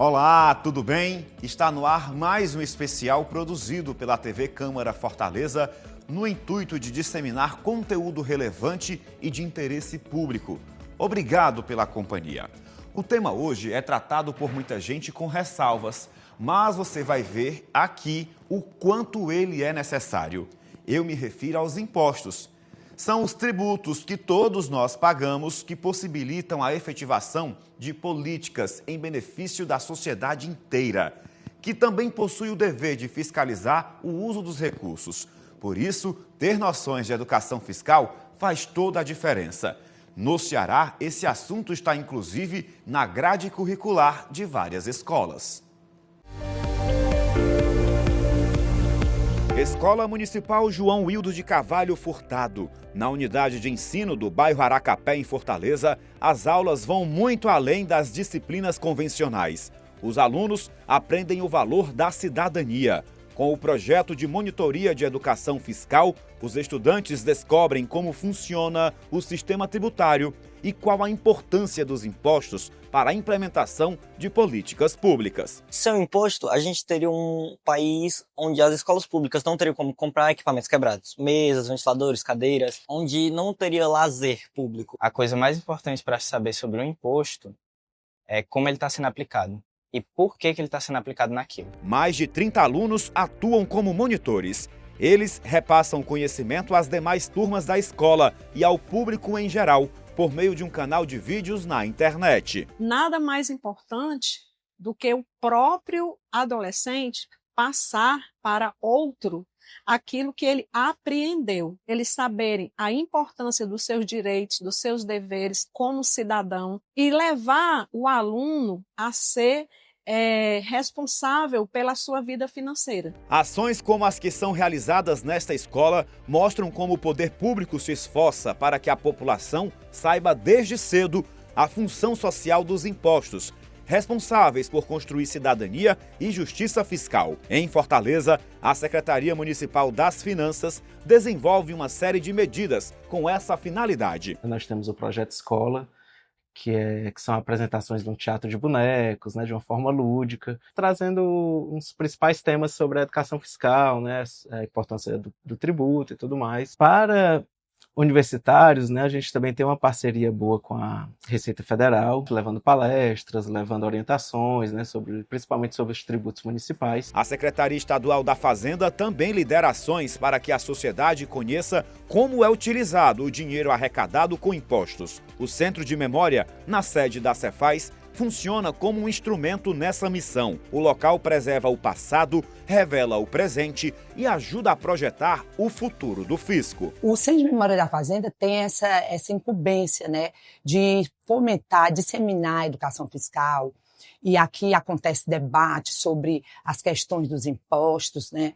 Olá, tudo bem? Está no ar mais um especial produzido pela TV Câmara Fortaleza no intuito de disseminar conteúdo relevante e de interesse público. Obrigado pela companhia. O tema hoje é tratado por muita gente com ressalvas, mas você vai ver aqui o quanto ele é necessário. Eu me refiro aos impostos. São os tributos que todos nós pagamos que possibilitam a efetivação de políticas em benefício da sociedade inteira, que também possui o dever de fiscalizar o uso dos recursos. Por isso, ter noções de educação fiscal faz toda a diferença. No Ceará, esse assunto está inclusive na grade curricular de várias escolas. Escola Municipal João Wildo de Carvalho Furtado. Na unidade de ensino do bairro Aracapé, em Fortaleza, as aulas vão muito além das disciplinas convencionais. Os alunos aprendem o valor da cidadania. Com o projeto de monitoria de educação fiscal, os estudantes descobrem como funciona o sistema tributário e qual a importância dos impostos para a implementação de políticas públicas. Sem o imposto, a gente teria um país onde as escolas públicas não teriam como comprar equipamentos quebrados, mesas, ventiladores, cadeiras, onde não teria lazer público. A coisa mais importante para saber sobre o imposto é como ele está sendo aplicado e por que ele está sendo aplicado naquilo. Mais de 30 alunos atuam como monitores. Eles repassam conhecimento às demais turmas da escola e ao público em geral, por meio de um canal de vídeos na internet. Nada mais importante do que o próprio adolescente passar para outro aquilo que ele apreendeu. Eles saberem a importância dos seus direitos, dos seus deveres como cidadão e levar o aluno a ser responsável pela sua vida financeira. Ações como as que são realizadas nesta escola mostram como o poder público se esforça para que a população saiba desde cedo a função social dos impostos, responsáveis por construir cidadania e justiça fiscal. Em Fortaleza, a Secretaria Municipal das Finanças desenvolve uma série de medidas com essa finalidade. Nós temos o Projeto Escola, que são apresentações de um teatro de bonecos, né, de uma forma lúdica, trazendo uns principais temas sobre a educação fiscal, né, a importância do tributo e tudo mais. Para universitários, né, a gente também tem uma parceria boa com a Receita Federal, levando palestras, levando orientações, né, principalmente sobre os tributos municipais. A Secretaria Estadual da Fazenda também lidera ações para que a sociedade conheça como é utilizado o dinheiro arrecadado com impostos. O Centro de Memória, na sede da Cefaz, funciona como um instrumento nessa missão. O local preserva o passado, revela o presente e ajuda a projetar o futuro do fisco. O Centro de Memória da Fazenda tem essa incumbência, né, de fomentar, disseminar a educação fiscal. E aqui acontece debate sobre as questões dos impostos, né?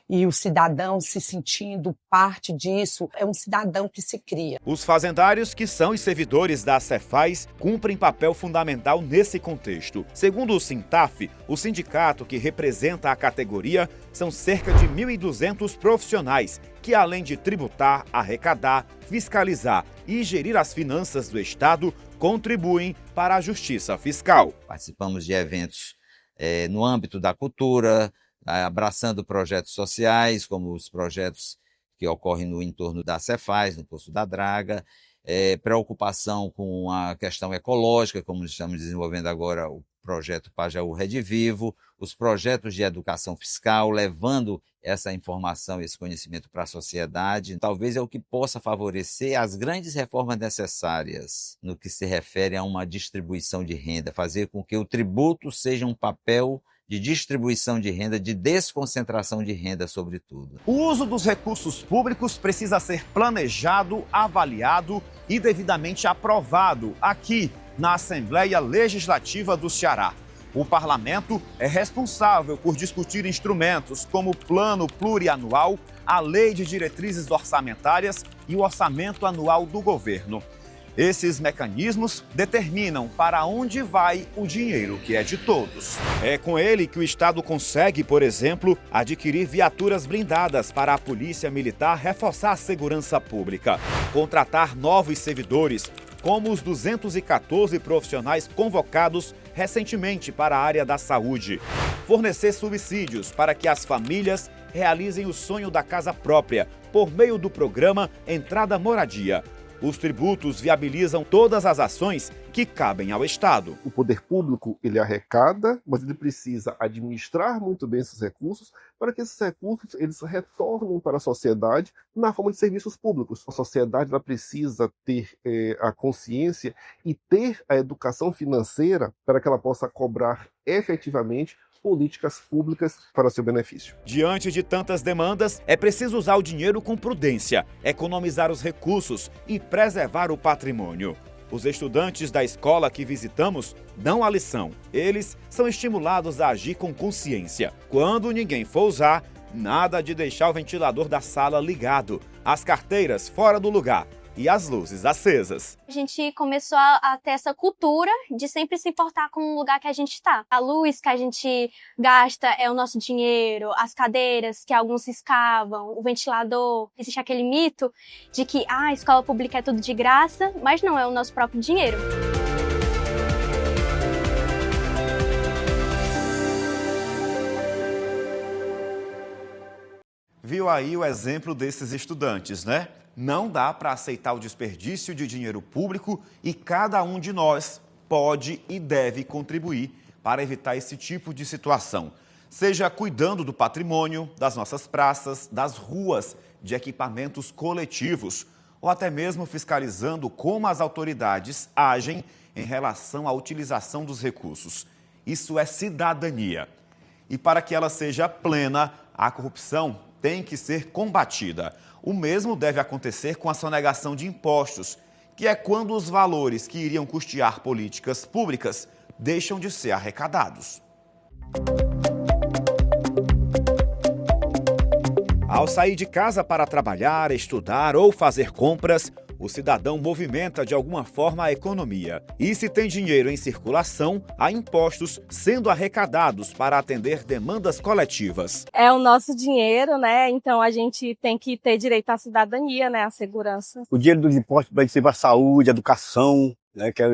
E o cidadão se sentindo parte disso, é um cidadão que se cria. Os fazendários, que são os servidores da Cefaz, cumprem papel fundamental nesse contexto. Segundo o Sintaf, o sindicato que representa a categoria, são cerca de 1.200 profissionais que, além de tributar, arrecadar, fiscalizar e gerir as finanças do Estado, contribuem para a justiça fiscal. Participamos de eventos no âmbito da cultura, abraçando projetos sociais, como os projetos que ocorrem no entorno da Cefaz, no Poço da Draga, preocupação com a questão ecológica, como estamos desenvolvendo agora o projeto Pajaú Redivivo, os projetos de educação fiscal, levando essa informação, esse conhecimento para a sociedade. Talvez é o que possa favorecer as grandes reformas necessárias no que se refere a uma distribuição de renda, fazer com que o tributo seja um papel de distribuição de renda, de desconcentração de renda, sobretudo. O uso dos recursos públicos precisa ser planejado, avaliado e devidamente aprovado aqui na Assembleia Legislativa do Ceará. O Parlamento é responsável por discutir instrumentos como o Plano Plurianual, a Lei de Diretrizes Orçamentárias e o Orçamento Anual do Governo. Esses mecanismos determinam para onde vai o dinheiro que é de todos. É com ele que o Estado consegue, por exemplo, adquirir viaturas blindadas para a Polícia Militar reforçar a segurança pública, contratar novos servidores, como os 214 profissionais convocados recentemente para a área da saúde. Fornecer subsídios para que as famílias realizem o sonho da casa própria por meio do programa Entrada Moradia. Os tributos viabilizam todas as ações que cabem ao Estado. O poder público, ele arrecada, mas ele precisa administrar muito bem esses recursos para que esses recursos eles retornem para a sociedade na forma de serviços públicos. A sociedade ela precisa ter a consciência e ter a educação financeira para que ela possa cobrar efetivamente políticas públicas para seu benefício. Diante de tantas demandas, é preciso usar o dinheiro com prudência, economizar os recursos e preservar o patrimônio. Os estudantes da escola que visitamos dão a lição. Eles são estimulados a agir com consciência. Quando ninguém for usar, nada de deixar o ventilador da sala ligado, as carteiras fora do lugar e as luzes acesas. A gente começou a ter essa cultura de sempre se importar com o lugar que a gente está. A luz que a gente gasta é o nosso dinheiro, as cadeiras que alguns riscavam, o ventilador. Existe aquele mito de que a escola pública é tudo de graça, mas não, é o nosso próprio dinheiro. Viu aí o exemplo desses estudantes, né? Não dá para aceitar o desperdício de dinheiro público e cada um de nós pode e deve contribuir para evitar esse tipo de situação. Seja cuidando do patrimônio, das nossas praças, das ruas, de equipamentos coletivos, ou até mesmo fiscalizando como as autoridades agem em relação à utilização dos recursos. Isso é cidadania. E para que ela seja plena, a corrupção tem que ser combatida. O mesmo deve acontecer com a sonegação de impostos, que é quando os valores que iriam custear políticas públicas deixam de ser arrecadados. Ao sair de casa para trabalhar, estudar ou fazer compras, o cidadão movimenta de alguma forma a economia. E se tem dinheiro em circulação, há impostos sendo arrecadados para atender demandas coletivas. É o nosso dinheiro, né? Então a gente tem que ter direito à cidadania, né? À segurança. O dinheiro dos impostos vai ser para a saúde, educação, né? Que é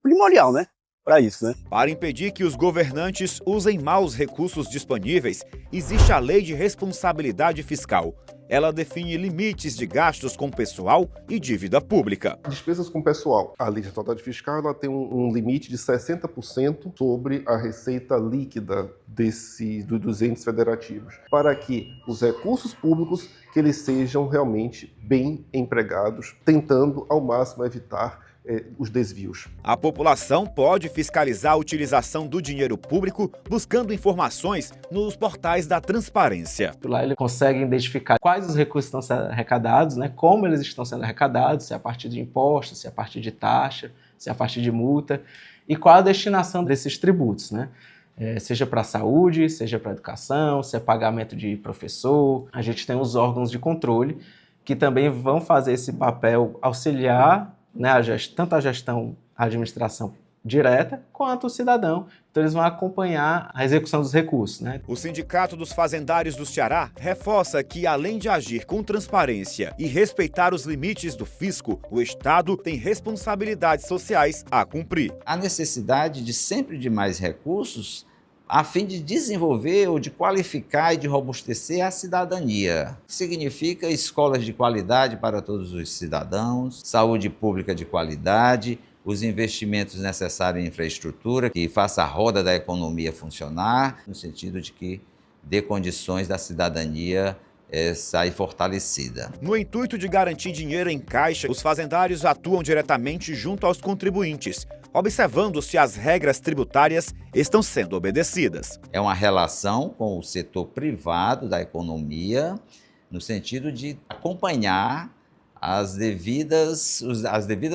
primordial, né? Para isso, né? Para impedir que os governantes usem mal os recursos disponíveis, existe a Lei de Responsabilidade Fiscal. Ela define limites de gastos com pessoal e dívida pública. Despesas com pessoal. A Lei de Responsabilidade Fiscal ela tem um limite de 60% sobre a receita líquida dos entes federativos, para que os recursos públicos que eles sejam realmente bem empregados, tentando ao máximo evitar os desvios. A população pode fiscalizar a utilização do dinheiro público buscando informações nos portais da transparência. Lá ele consegue identificar quais os recursos estão sendo arrecadados, né, como eles estão sendo arrecadados, se é a partir de impostos, se é a partir de taxa, se é a partir de multa, e qual a destinação desses tributos, né? Seja para a saúde, seja para a educação, se é pagamento de professor. A gente tem os órgãos de controle que também vão fazer esse papel auxiliar, né, tanto a gestão, a administração direta, quanto o cidadão. Então eles vão acompanhar a execução dos recursos, né? O Sindicato dos Fazendários do Ceará reforça que, além de agir com transparência e respeitar os limites do fisco, o Estado tem responsabilidades sociais a cumprir. A necessidade de sempre de mais recursos a fim de desenvolver ou de qualificar e de robustecer a cidadania. Significa escolas de qualidade para todos os cidadãos, saúde pública de qualidade, os investimentos necessários em infraestrutura, que faça a roda da economia funcionar, no sentido de que dê condições da cidadania sair fortalecida. No intuito de garantir dinheiro em caixa, os fazendários atuam diretamente junto aos contribuintes, observando se as regras tributárias estão sendo obedecidas. É uma relação com o setor privado da economia, no sentido de acompanhar as devidas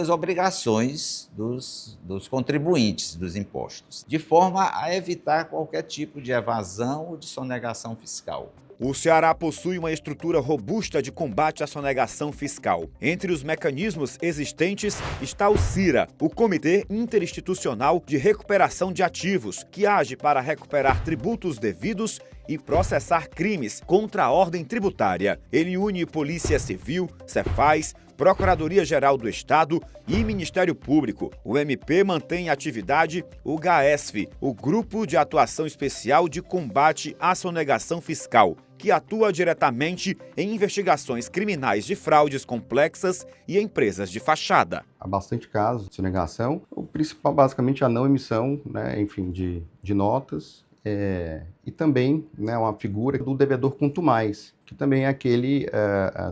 obrigações dos contribuintes dos impostos, de forma a evitar qualquer tipo de evasão ou de sonegação fiscal. O Ceará possui uma estrutura robusta de combate à sonegação fiscal. Entre os mecanismos existentes está o CIRA, o Comitê Interinstitucional de Recuperação de Ativos, que age para recuperar tributos devidos e processar crimes contra a ordem tributária. Ele une Polícia Civil, Cefaz, Procuradoria-Geral do Estado e Ministério Público. O MP mantém em atividade o GAESF, o Grupo de Atuação Especial de Combate à Sonegação Fiscal, que atua diretamente em investigações criminais de fraudes complexas e empresas de fachada. Há bastante casos de sonegação. O principal, basicamente, é a não emissão, de notas. E também uma figura do devedor contumaz, que também é aquele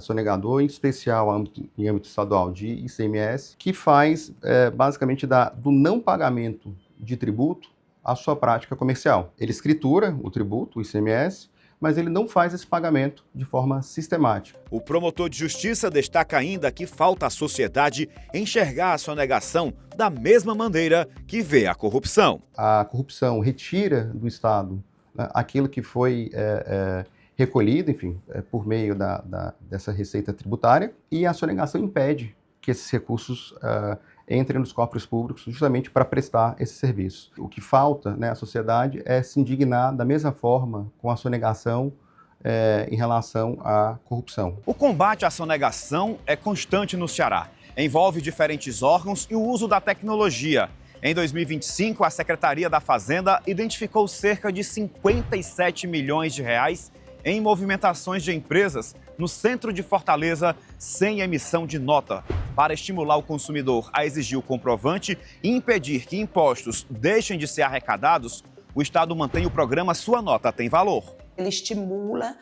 sonegador, em especial em âmbito estadual de ICMS, que faz basicamente do não pagamento de tributo a sua prática comercial. Ele escritura o tributo, o ICMS, mas ele não faz esse pagamento de forma sistemática. O promotor de justiça destaca ainda que falta à sociedade enxergar a sonegação da mesma maneira que vê a corrupção. A corrupção retira do Estado aquilo que foi recolhido, por meio dessa receita tributária, e a sonegação impede que esses recursos entrem nos cofres públicos justamente para prestar esse serviço. O que falta à sociedade é se indignar da mesma forma com a sonegação em relação à corrupção. O combate à sonegação é constante no Ceará. Envolve diferentes órgãos e o uso da tecnologia. Em 2025, a Secretaria da Fazenda identificou cerca de 57 milhões de reais em movimentações de empresas no centro de Fortaleza sem emissão de nota. Para estimular o consumidor a exigir o comprovante e impedir que impostos deixem de ser arrecadados, o Estado mantém o programa Sua Nota Tem Valor. Ele estimula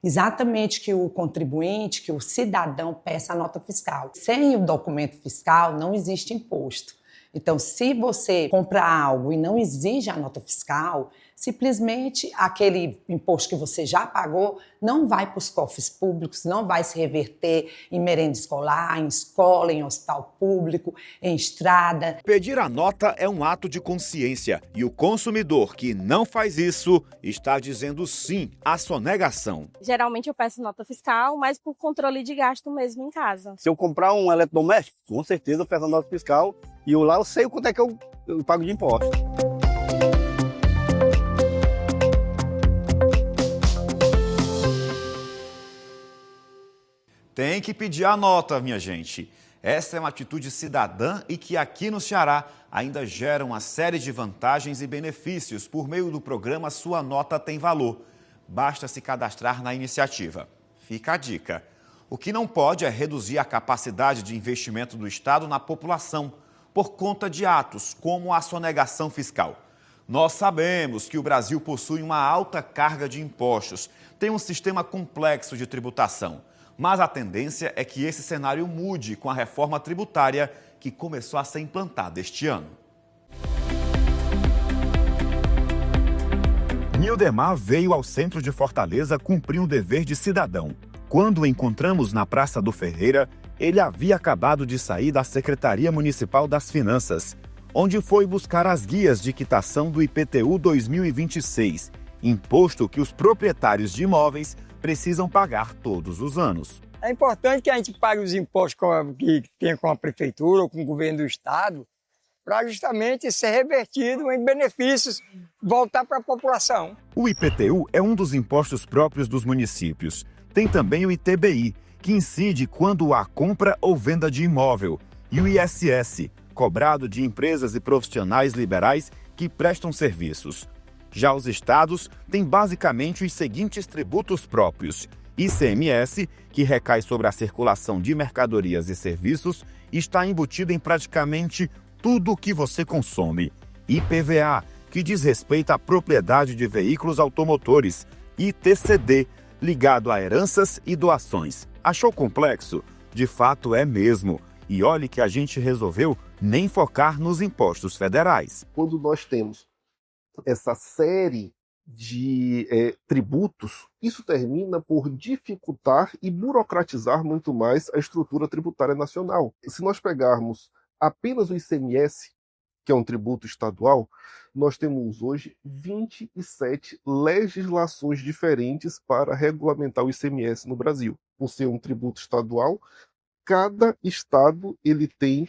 exatamente que o contribuinte, que o cidadão peça a nota fiscal. Sem o documento fiscal não existe imposto. Então, se você compra algo e não exige a nota fiscal, simplesmente aquele imposto que você já pagou não vai para os cofres públicos, não vai se reverter em merenda escolar, em escola, em hospital público, em estrada. Pedir a nota é um ato de consciência e o consumidor que não faz isso está dizendo sim à sonegação. Geralmente eu peço nota fiscal, mas por controle de gasto mesmo em casa. Se eu comprar um eletrodoméstico, com certeza eu peço a nota fiscal e eu sei quanto é que eu pago de imposto. Tem que pedir a nota, minha gente. Essa é uma atitude cidadã e que aqui no Ceará ainda gera uma série de vantagens e benefícios por meio do programa Sua Nota Tem Valor. Basta se cadastrar na iniciativa. Fica a dica. O que não pode é reduzir a capacidade de investimento do Estado na população por conta de atos como a sonegação fiscal. Nós sabemos que o Brasil possui uma alta carga de impostos, tem um sistema complexo de tributação. Mas a tendência é que esse cenário mude com a reforma tributária que começou a ser implantada este ano. Nildemar veio ao centro de Fortaleza cumprir um dever de cidadão. Quando o encontramos na Praça do Ferreira, ele havia acabado de sair da Secretaria Municipal das Finanças, onde foi buscar as guias de quitação do IPTU 2026, imposto que os proprietários de imóveis precisam pagar todos os anos. É importante que a gente pague os impostos que tem com a prefeitura ou com o governo do estado, para justamente ser revertido em benefícios, voltar para a população. O IPTU é um dos impostos próprios dos municípios. Tem também o ITBI, que incide quando há compra ou venda de imóvel, e o ISS, cobrado de empresas e profissionais liberais que prestam serviços. Já os estados têm basicamente os seguintes tributos próprios: ICMS, que recai sobre a circulação de mercadorias e serviços e está embutido em praticamente tudo o que você consome. IPVA, que diz respeito à propriedade de veículos automotores. E TCD, ligado a heranças e doações. Achou complexo? De fato é mesmo. E olhe que a gente resolveu nem focar nos impostos federais. Quando nós temos essa série de tributos, isso termina por dificultar e burocratizar muito mais a estrutura tributária nacional. Se nós pegarmos apenas o ICMS, que é um tributo estadual, nós temos hoje 27 legislações diferentes para regulamentar o ICMS no Brasil. Por ser um tributo estadual, cada estado ele tem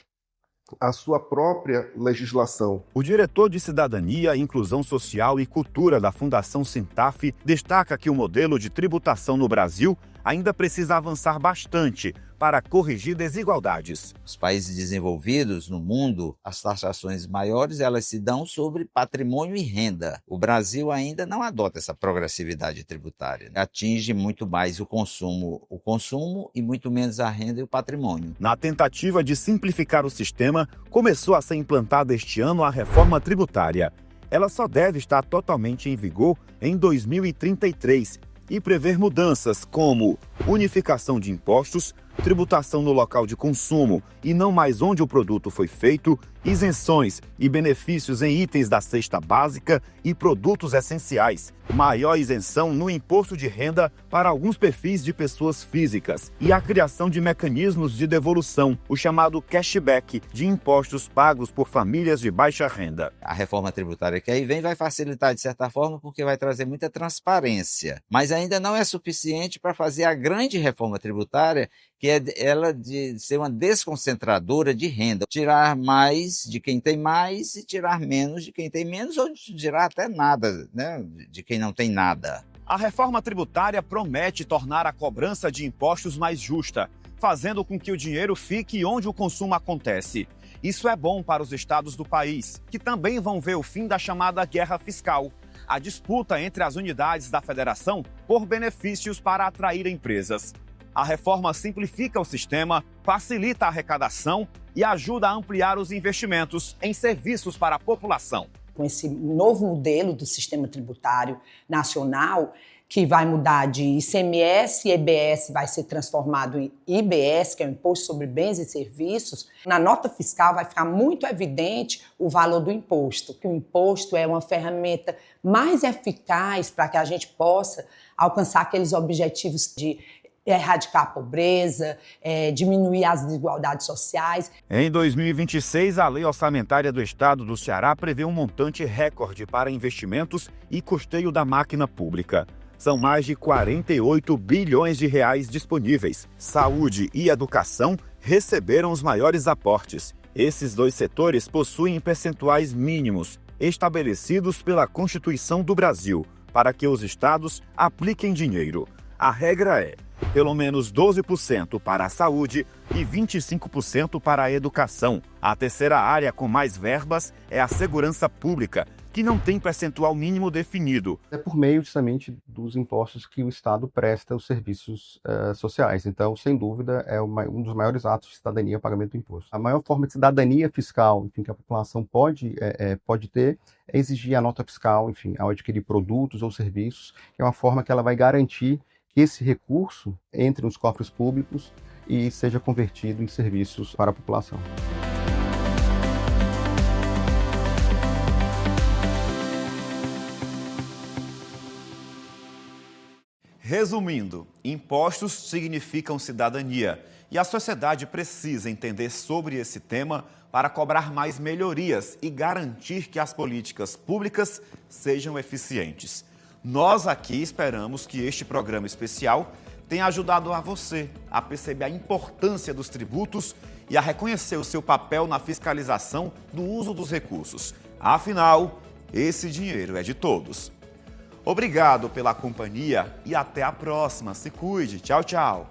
a sua própria legislação. O diretor de Cidadania, Inclusão Social e Cultura da Fundação Sintaf destaca que o modelo de tributação no Brasil ainda precisa avançar bastante para corrigir desigualdades. Os países desenvolvidos no mundo, as taxações maiores, elas se dão sobre patrimônio e renda. O Brasil ainda não adota essa progressividade tributária. Atinge muito mais o consumo e muito menos a renda e o patrimônio. Na tentativa de simplificar o sistema, começou a ser implantada este ano a reforma tributária. Ela só deve estar totalmente em vigor em 2033 e prever mudanças como unificação de impostos, tributação no local de consumo e não mais onde o produto foi feito, isenções e benefícios em itens da cesta básica e produtos essenciais, maior isenção no imposto de renda para alguns perfis de pessoas físicas e a criação de mecanismos de devolução, o chamado cashback, de impostos pagos por famílias de baixa renda. A reforma tributária que aí vem vai facilitar de certa forma porque vai trazer muita transparência, mas ainda não é suficiente para fazer a grande reforma tributária, que é ela de ser uma desconcentradora de renda, tirar mais de quem tem mais e tirar menos de quem tem menos, ou tirar até nada, né, de quem não tem nada. A reforma tributária promete tornar a cobrança de impostos mais justa, fazendo com que o dinheiro fique onde o consumo acontece. Isso é bom para os estados do país, que também vão ver o fim da chamada guerra fiscal, a disputa entre as unidades da federação por benefícios para atrair empresas. A reforma simplifica o sistema, facilita a arrecadação e ajuda a ampliar os investimentos em serviços para a população. Com esse novo modelo do sistema tributário nacional, que vai mudar de ICMS e EBS, vai ser transformado em IBS, que é o Imposto sobre Bens e Serviços, na nota fiscal vai ficar muito evidente o valor do imposto, que o imposto é uma ferramenta mais eficaz para que a gente possa alcançar aqueles objetivos de erradicar a pobreza, diminuir as desigualdades sociais. Em 2026, a Lei Orçamentária do Estado do Ceará prevê um montante recorde para investimentos e custeio da máquina pública. São mais de 48 bilhões de reais disponíveis. Saúde e educação receberam os maiores aportes. Esses dois setores possuem percentuais mínimos, estabelecidos pela Constituição do Brasil, para que os estados apliquem dinheiro. A regra é pelo menos 12% para a saúde e 25% para a educação. A terceira área com mais verbas é a segurança pública, que não tem percentual mínimo definido. É por meio justamente dos impostos que o Estado presta aos serviços sociais. Então, sem dúvida, é um dos maiores atos de cidadania o pagamento do imposto. A maior forma de cidadania fiscal, enfim, que a população pode ter é exigir a nota fiscal, enfim, ao adquirir produtos ou serviços, que é uma forma que ela vai garantir que esse recurso entre nos cofres públicos e seja convertido em serviços para a população. Resumindo, impostos significam cidadania e a sociedade precisa entender sobre esse tema para cobrar mais melhorias e garantir que as políticas públicas sejam eficientes. Nós aqui esperamos que este programa especial tenha ajudado a você a perceber a importância dos tributos e a reconhecer o seu papel na fiscalização do uso dos recursos. Afinal, esse dinheiro é de todos. Obrigado pela companhia e até a próxima. Se cuide. Tchau, tchau.